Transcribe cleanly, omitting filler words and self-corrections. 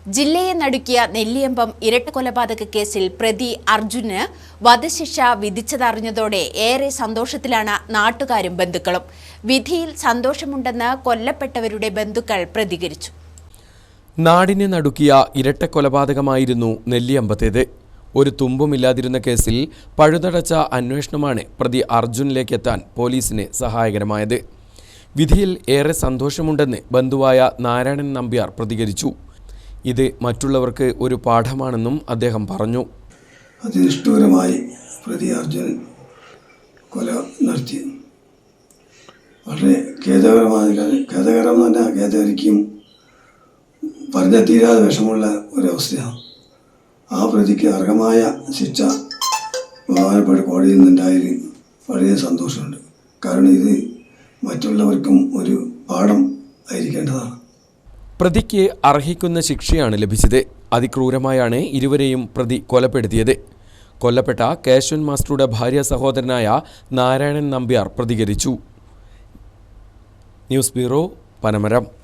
ജില്ലയെ നടുക്കിയ നെല്ലിയമ്പം ഇരട്ട കൊലപാതക കേസിൽ പ്രതി അർജുന് വധശിക്ഷ വിധിച്ചതറിഞ്ഞതോടെ ഏറെ സന്തോഷത്തിലാണ് നാട്ടുകാരും ബന്ധുക്കളും. വിധിയിൽ സന്തോഷമുണ്ടെന്ന് കൊല്ലപ്പെട്ടവരുടെ ബന്ധുക്കൾ പ്രതികരിച്ചു. നാടിനെ നടുക്കിയ ഇരട്ട കൊലപാതകമായിരുന്നു നെല്ലിയമ്പത്തേത്. ഒരു തുമ്പുമില്ലാതിരുന്ന കേസിൽ പഴുതടച്ച അന്വേഷണമാണ് പ്രതി അർജുനിലേക്കെത്താൻ പോലീസിന് സഹായകരമായത്. വിധിയിൽ ഏറെ സന്തോഷമുണ്ടെന്ന് ബന്ധുവായ നാരായണൻ നമ്പ്യാർ പ്രതികരിച്ചു. ഇത് മറ്റുള്ളവർക്ക് ഒരു പാഠമാണെന്നും അദ്ദേഹം പറഞ്ഞു. അതിനിഷ്ഠൂരമായി പ്രതി അർജുൻ കൊല നടത്തി. വളരെ ഖേദകരം തന്നെ ഖേദകരിക്കും പറഞ്ഞ തീരാതെ വിഷമുള്ള ഒരവസ്ഥയാണ്. ആ പ്രതിക്ക് അർഹമായ ശിക്ഷ ബഹുമാനപ്പെട്ട കോടതിയിൽ നിന്നുണ്ടായതിൽ വളരെ സന്തോഷമുണ്ട്. കാരണം ഇത് മറ്റുള്ളവർക്കും ഒരു പാഠം ആയിരിക്കേണ്ടതാണ്. പ്രതിക്ക് അർഹിക്കുന്ന ശിക്ഷയാണ് ലഭിച്ചത്. അതിക്രൂരമായാണ് ഇരുവരെയും പ്രതി കൊലപ്പെടുത്തിയത്. കൊല്ലപ്പെട്ട കേശവൻ മാസ്റ്ററുടെ ഭാര്യ സഹോദരനായ നാരായണൻ നമ്പ്യാർ പ്രതികരിച്ചു. News bureau, Panamaram.